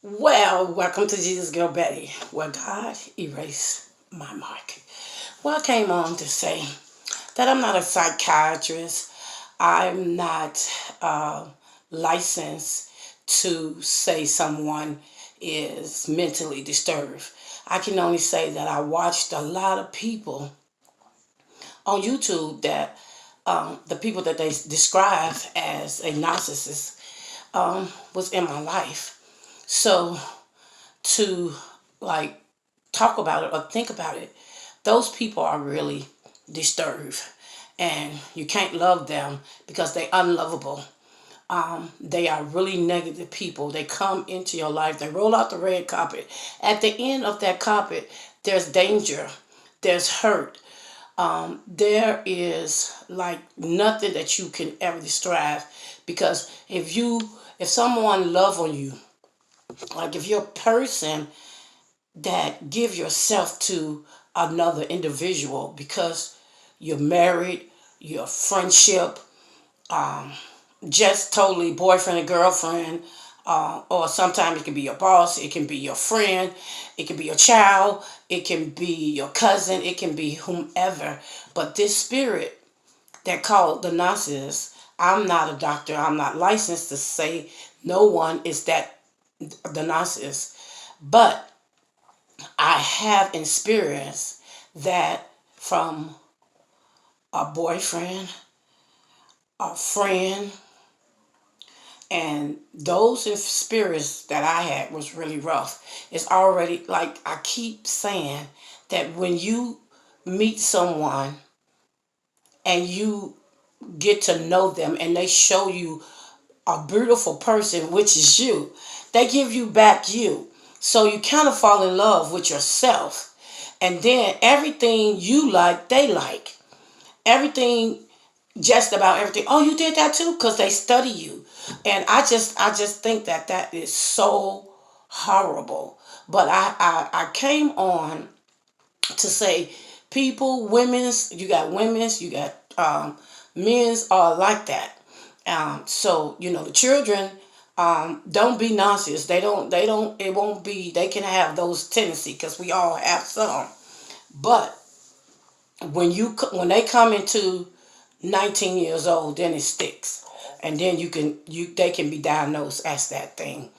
Well, welcome to Jesus Girl Betty, where God erased my mark. Well, I came on to say that I'm not a psychiatrist. I'm not licensed to say someone is mentally disturbed. I can only say that I watched a lot of people on YouTube that the people that they describe as a narcissist was in my life. So to like talk about it or think about it, those people are really disturbed. And you can't love them because they're unlovable. They are really negative people. They come into your life, they roll out the red carpet. At the end of that carpet, there's danger, there's hurt. There is like nothing that you can ever describe because if someone love on you, like if you're a person that give yourself to another individual because you're married, your friendship, just totally boyfriend and girlfriend, or sometimes it can be your boss, it can be your friend, it can be your child, it can be your cousin, it can be whomever. But this spirit that called the narcissist, I'm not a doctor, I'm not licensed to say no one is that the narcissist. But I have experienced that from a boyfriend, a friend, and those spirits that I had was really rough. It's already like I keep saying that when you meet someone and you get to know them and they show you a beautiful person, which is you, they give you back you. So you kind of fall in love with yourself. And then everything you like, they like. Everything, just about everything. Oh, you did that too? Because they study you. And I just think that that is so horrible. But I came on to say people, women's, you got men's are like that. So the children don't be narcissists. They don't. It won't be. They can have those tendencies because we all have some. But when they come into 19 years old, then it sticks, and then they can be diagnosed as that thing.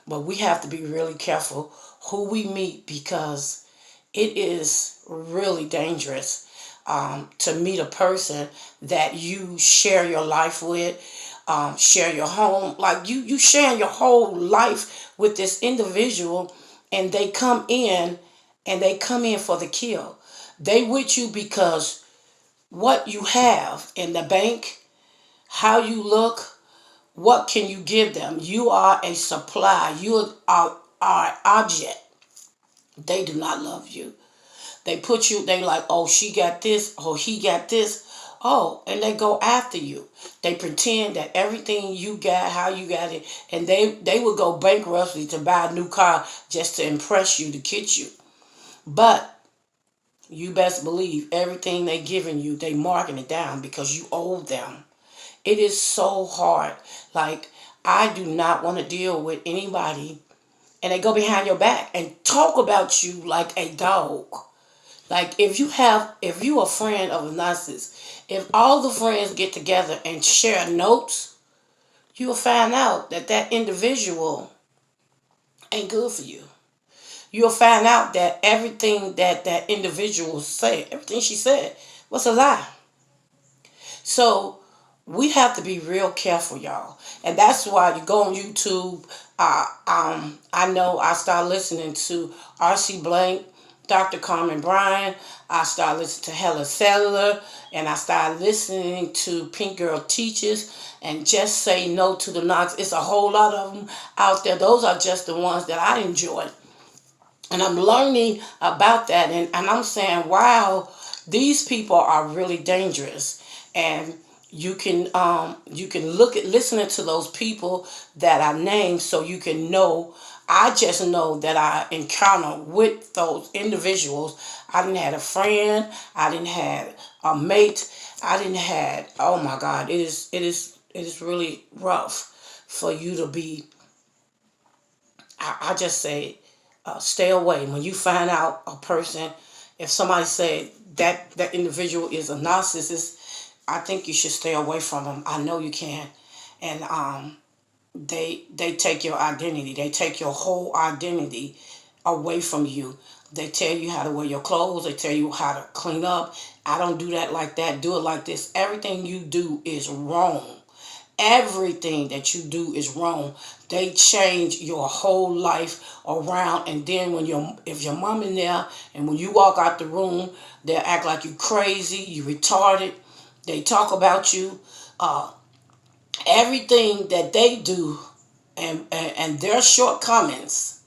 But we have to be really careful who we meet because it is really dangerous to meet a person that you share your life with, share your home, like you sharing your whole life with this individual, and they come in for the kill. They with you because what you have in the bank, how you look, what can you give them? You are a supply. You are an object. They do not love you. They like, oh, she got this, oh, he got this. Oh, and they go after you. They pretend that everything you got, how you got it, and they would go bankruptcy to buy a new car just to impress you, to get you. But you best believe everything they giving you, they marking it down because you owe them. It is so hard. Like, I do not want to deal with anybody and they go behind your back and talk about you like a dog. Like if you a friend of a narcissist, if all the friends get together and share notes, you will find out that that individual ain't good for you. You'll find out that everything that that individual said, everything she said, was a lie. So we have to be real careful, y'all. And that's why you go on YouTube. I know I started listening to R.C. Blank, Dr. Carmen Bryan. I started listening to Hella Cellular. And I started listening to Pink Girl Teaches and Just Say No to the Knocks. It's a whole lot of them out there. Those are just the ones that I enjoy. And I'm learning about that. And I'm saying, wow, these people are really dangerous. And you can look at listening to those people that I named so you can know. I just know that I encounter with those individuals. I didn't have a friend. I didn't have a mate. I didn't have. Oh my God! It is really rough for you to be I just say, stay away. When you find out a person, if somebody said that individual is a narcissist, I think you should stay away from them. I know you can, and they take your identity. They take your whole identity away from you. They tell you how to wear your clothes. They tell you how to clean up. I don't do that like that. Do it like this. Everything you do is wrong. Everything that you do is wrong. They change your whole life around, and then when if your mom in there, and when you walk out the room, they'll act like you crazy, you retarded. They talk about you. Uh, Everything that they do, and their shortcomings,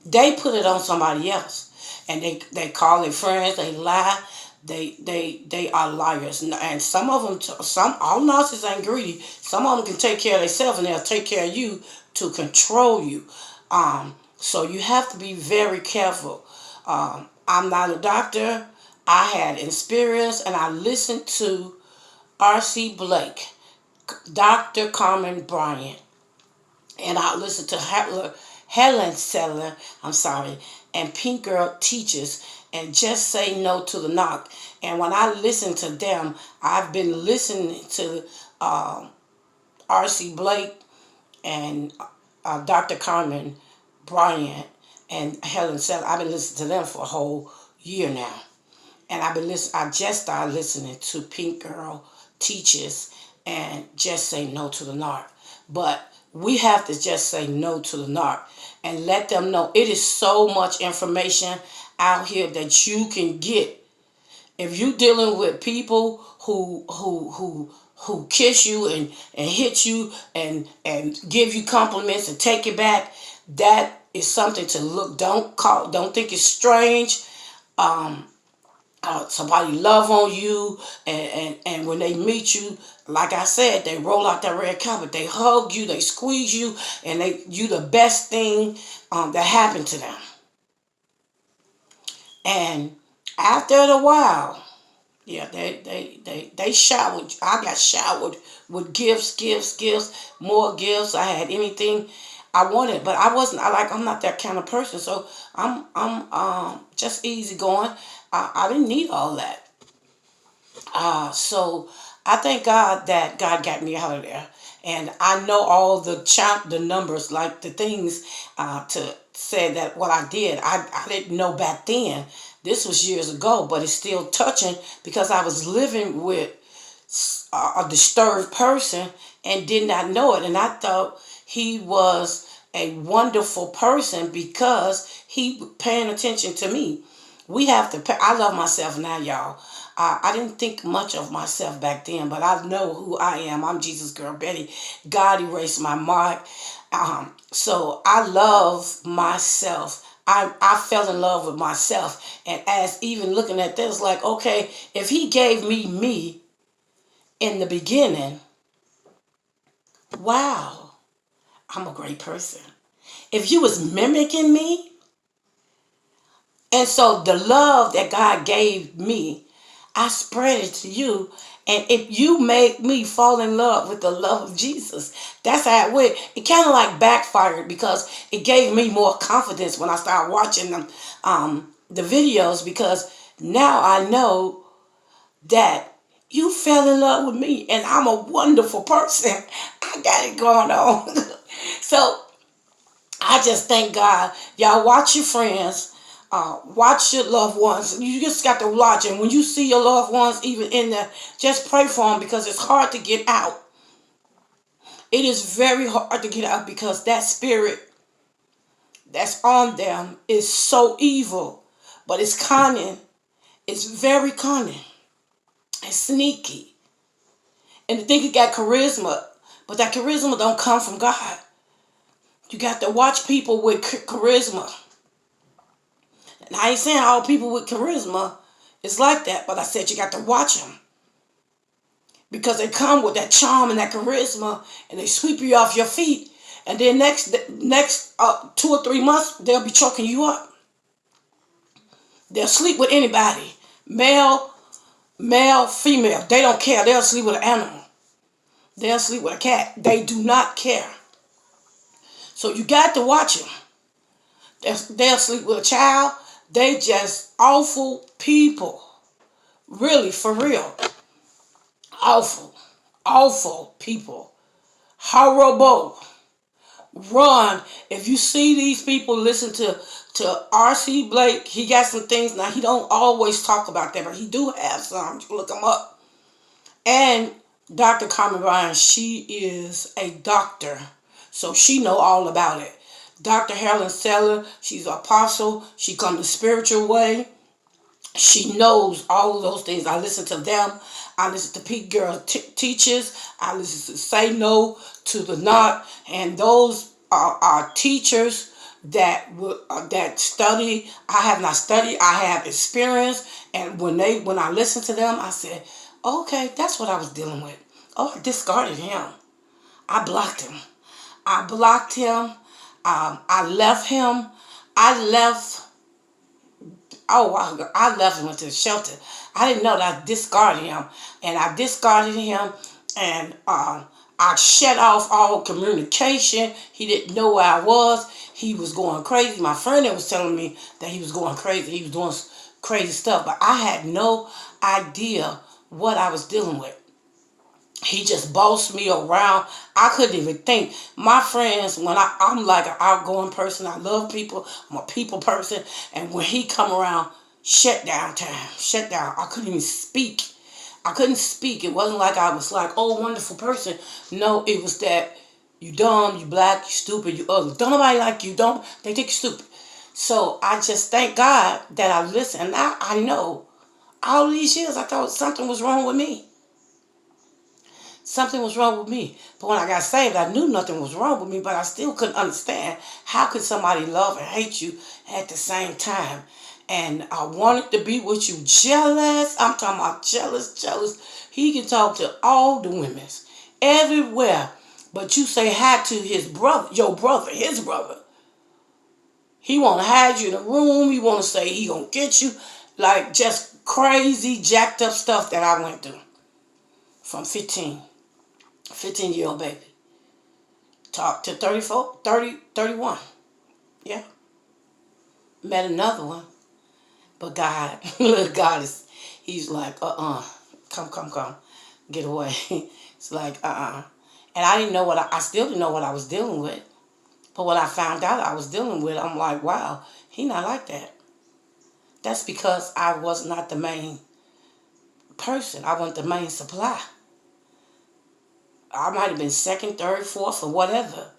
they put it on somebody else, and they call their friends. They lie. They are liars, and some of them, some all narcissists ain't greedy. Some of them can take care of themselves, and they'll take care of you to control you. So you have to be very careful. I'm not a doctor. I had experience, and I listened to R.C. Blake, Dr. Carmen Bryant, and I listened to Helen Seller, I'm sorry, and Pink Girl Teaches, and Just Say No to the Knock. And when I listen to them, I've been listening to R.C. Blake and Dr. Carmen Bryant and Helen Seller. I've been listening to them for a whole year now. And I just started listening to Pink Girl Teaches and Just Say No to the Narc. But we have to just say no to the narc and let them know it is so much information out here that you can get. If you're dealing with people who kiss you and hit you and give you compliments and take it back, that is something to look. Don't think it's strange. Um, Somebody love on you, and when they meet you, like I said, they roll out that red carpet, they hug you, they squeeze you, and you the best thing that happened to them. And after a while, yeah, they showered. I got showered with gifts, more gifts. I had anything I wanted, but I wasn't. I'm not that kind of person. So I'm just easy going. I didn't need all that. So I thank God that God got me out of there, and I know all the numbers, like the things to say that what I did. I didn't know back then. This was years ago, but it's still touching because I was living with a disturbed person and did not know it, and I thought he was a wonderful person because he paying attention to me. We have to pay. I love myself now, y'all. I didn't think much of myself back then, but I know who I am. I'm Jesus Girl Betty. God erased my mark. So I love myself. I fell in love with myself. And as even looking at this, like, okay, if he gave me in the beginning, wow, I'm a great person. If you was mimicking me, and so the love that God gave me, I spread it to you. And if you make me fall in love with the love of Jesus, that's how it went. It kind of like backfired because it gave me more confidence when I started watching them, the videos, because now I know that you fell in love with me and I'm a wonderful person. I got it going on. So I just thank God. Y'all watch your friends. Watch your loved ones. You just got to watch. And when you see your loved ones even in there, just pray for them because it's hard to get out. It is very hard to get out because that spirit that's on them is so evil. But it's cunning. It's very cunning. It's sneaky. And they think it got charisma. But that charisma don't come from God. You got to watch people with charisma. And I ain't saying all people with charisma is like that, but I said you got to watch them because they come with that charm and that charisma, and they sweep you off your feet, and then next 2 or 3 months they'll be choking you up. They'll sleep with anybody, male, female. They don't care. They'll sleep with an animal. They'll sleep with a cat. They do not care. So you got to watch them. They'll sleep with a child. They just awful people. Really, for real. Awful. Awful people. Horrible. Run. If you see these people, listen to R.C. Blake. He got some things. Now, he don't always talk about that, but he do have some. You can look him up. And Dr. Carmen Bryan, she is a doctor. So she know all about it. Dr. Helen Seller, she's an apostle. She come the spiritual way. She knows all of those things. I listen to them. I listen to Pete Girl teachers. I listen to Say No to the Not. And those are teachers that study. I have not studied. I have experience. And when I listen to them, I said, okay, that's what I was dealing with. Oh, I discarded him. I blocked him. I blocked him. I left him. I left. Oh, I left and went to the shelter. I didn't know that I discarded him. And I discarded him, and I shut off all communication. He didn't know where I was. He was going crazy. My friend that was telling me that he was going crazy. He was doing crazy stuff. But I had no idea what I was dealing with. He just bossed me around. I couldn't even think. My friends, when I'm like an outgoing person, I love people. I'm a people person. And when he come around, shut down time. Shut down. I couldn't even speak. I couldn't speak. It wasn't like I was like, oh, wonderful person. No, it was that you dumb, you black, you stupid, you ugly. Don't nobody like you. Don't. They think you're stupid. So I just thank God that I listened. And now I know all these years I thought something was wrong with me. Something was wrong with me. But when I got saved, I knew nothing was wrong with me, but I still couldn't understand how could somebody love and hate you at the same time. And I wanted to be with you jealous. I'm talking about jealous, jealous. He can talk to all the women, everywhere. But you say hi to his brother, your brother, his brother. He want to hide you in a room. He want to say he gonna get you. Like just crazy, jacked up stuff that I went through from 15-year-old baby. Talk to 34, 30, 31. Yeah. Met another one. But God, God he's like, come. Get away. It's like, And I didn't know I still didn't know what I was dealing with. But when I found out I was dealing with, I'm like, wow, he not like that. That's because I was not the main person. I wasn't the main supply. I might have been second, third, fourth, or whatever.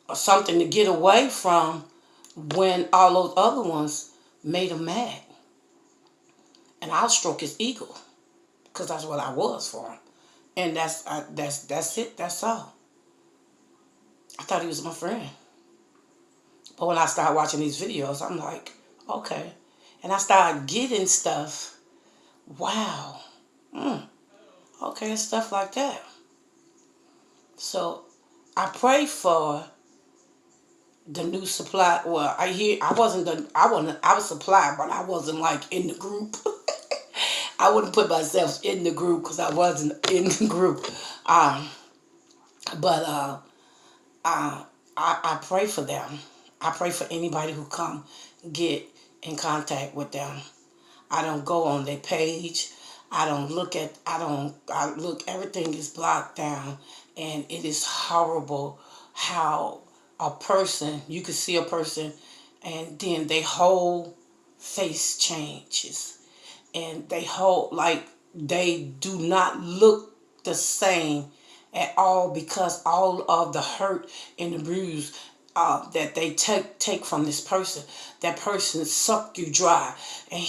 Or something to get away from when all those other ones made him mad. And I'll stroke his ego. Because that's what I was for him. And that's it. That's all. I thought he was my friend. But when I started watching these videos, I'm like, okay. And I started getting stuff. Wow. Okay, stuff like that. So I pray for the new supply. Well, I was supplied, but I wasn't like in the group. I wouldn't put myself in the group because I wasn't in the group. But I pray for them. I pray for anybody who come get in contact with them. I don't go on their page. I look, everything is blocked down. And it is horrible how a person, you can see a person and then their whole face changes. And they do not look the same at all because all of the hurt and the bruise that they take from this person, that person suck you dry, and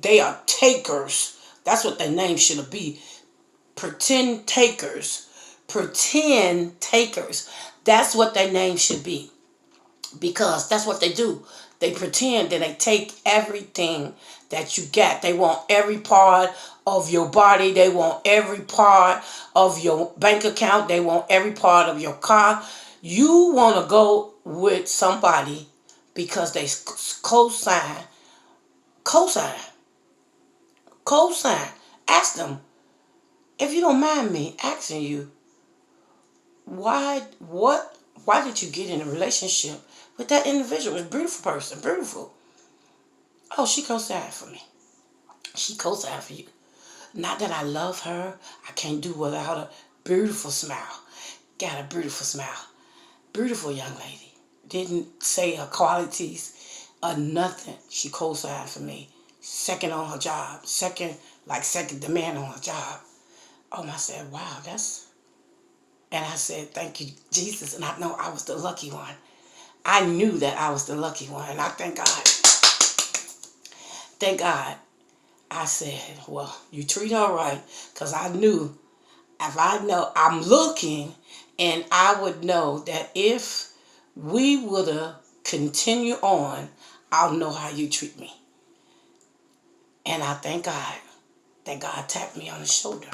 they are takers. That's what their name should be. Pretend takers. Pretend takers. That's what their name should be. Because that's what they do. They pretend that they take everything that you got. They want every part of your body. They want every part of your bank account. They want every part of your car. You want to go with somebody because they co-sign. Ask them, if you don't mind me asking you, why did you get in a relationship with that individual. It's a beautiful person, beautiful. Oh, she co-signed for me. She co-signed for you. Not that I love her. I can't do without a beautiful smile. Got a beautiful smile. Beautiful young lady. Didn't say her qualities or nothing. She co-signed for me. Second on her job. Second demand on her job. Oh, I said, wow, that's... And I said, thank you, Jesus. And I know I was the lucky one. I knew that I was the lucky one. And I thank God. Thank God. I said, well, you treat her right. Because I knew, if I know, I'm looking, and I would know that if we would have continued on, I'll know how you treat me. And I thank God that God tapped me on the shoulder.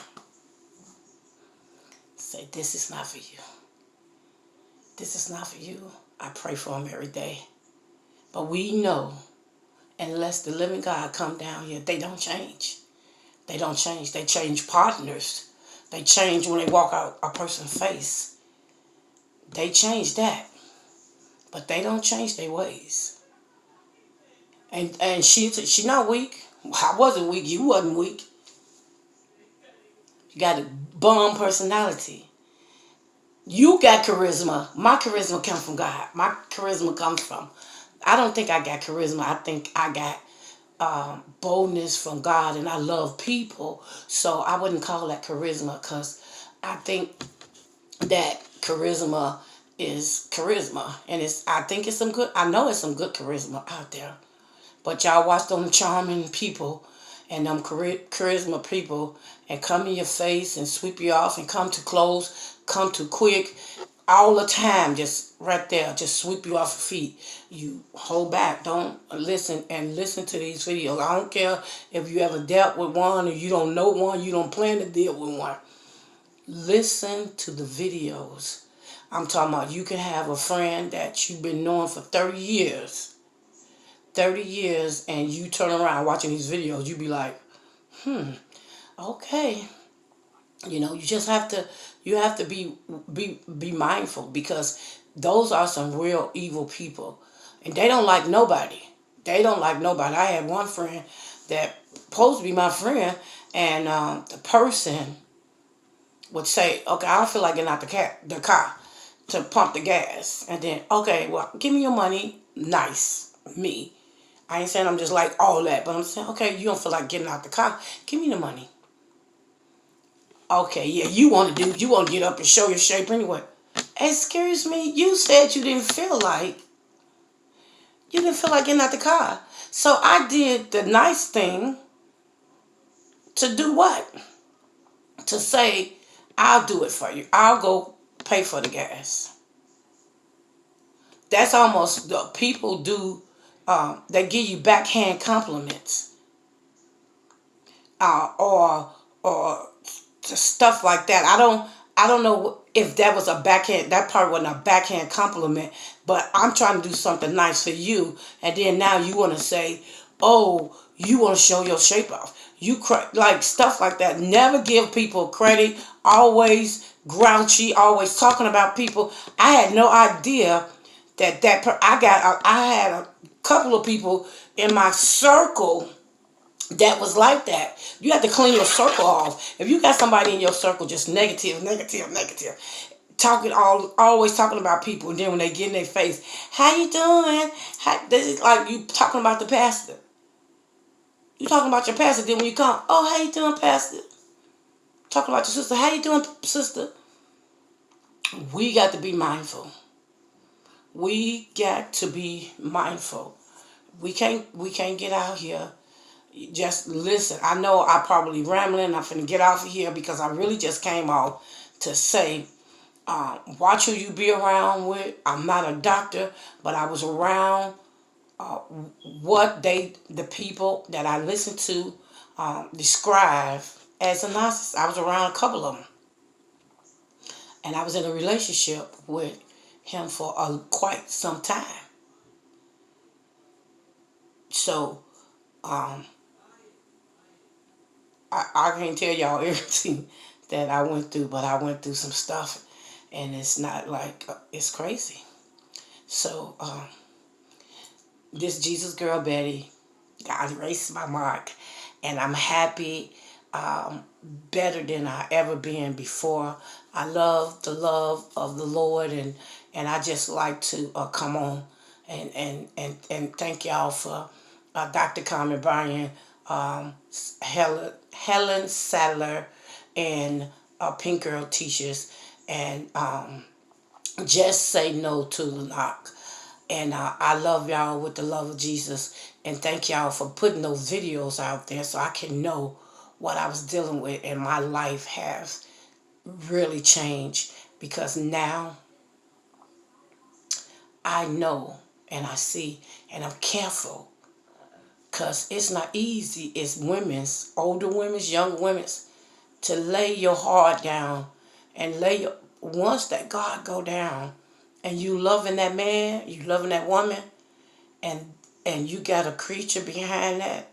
Say, this is not for you. This is not for you. I pray for them every day. But we know, unless the living God come down here, they don't change. They don't change. They change partners. They change when they walk out a person's face. They change that. But they don't change their ways. And she not weak. I wasn't weak. You wasn't weak. You got a bomb personality. You got charisma. My charisma comes from God. My charisma comes from... I don't think I got charisma. I think I got boldness from God, and I love people. So I wouldn't call that charisma, because I think that charisma is charisma, and I think it's some good... I know it's some good charisma out there. But y'all watch them charming people and them charisma people and come in your face and sweep you off and come too close, come too quick, all the time, just right there, just sweep you off your feet. You hold back. Don't listen to these videos. I don't care if you ever dealt with one or you don't know one, you don't plan to deal with one. Listen to the videos. I'm talking about, you can have a friend that you've been knowing for 30 years. 30 years, and you turn around watching these videos, you be like, okay. You know, you just have to be mindful, because those are some real evil people, and they don't like nobody. They don't like nobody. I had one friend that supposed to be my friend, and the person would say, okay, I don't feel like getting out the car to pump the gas, and then, okay, well, give me your money. Nice, me. I ain't saying I'm just like all that, but I'm saying, okay, you don't feel like getting out the car. Give me the money. Okay, yeah, you want to get up and show your shape anyway. Excuse me, you said you didn't feel like getting out the car. So I did the nice thing to do what? To say, I'll do it for you. I'll go pay for the gas. That's almost, the people do, they give you backhand compliments. Or stuff like that. I don't know if that was a backhand. That part wasn't a backhand compliment, but I'm trying to do something nice for you, and then now you want to say, "Oh, you want to show your shape off." Like stuff like that. Never give people credit. Always grouchy. Always talking about people. I had no idea I had a couple of people in my circle that was like that. You have to clean your circle off. If you got somebody in your circle just negative, always talking about people, and then when they get in their face, how you doing? This is like you talking about the pastor. You talking about your pastor, then when you come, oh, how you doing, pastor? Talking about your sister, how you doing, sister? We got to be mindful. We got to be mindful. We can't get out here. Just listen. I know I probably rambling. I'm finna get off of here because I really just came off to say, watch who you be around with. I'm not a doctor, but I was around the people that I listened to describe as a narcissist. I was around a couple of them, and I was in a relationship with him for quite some time. So I can't tell y'all everything that I went through, but I went through some stuff, and it's not like it's crazy. So This Jesus girl Betty, God erased my mark, and I'm happy, better than I ever been before. I love the love of the Lord, and I just like to come on and thank y'all for Dr. Carmen Bryan, Helen Sadler, and Pink Girl Teachers, and just say no to the knock. And I love y'all with the love of Jesus. And thank y'all for putting those videos out there so I can know what I was dealing with. And my life has really changed because now I know and I see and I'm careful because it's not easy. It's women's, older women's, young women's, to lay your heart down and lay your, once that God go down and you loving that man, you loving that woman, and you got a creature behind that,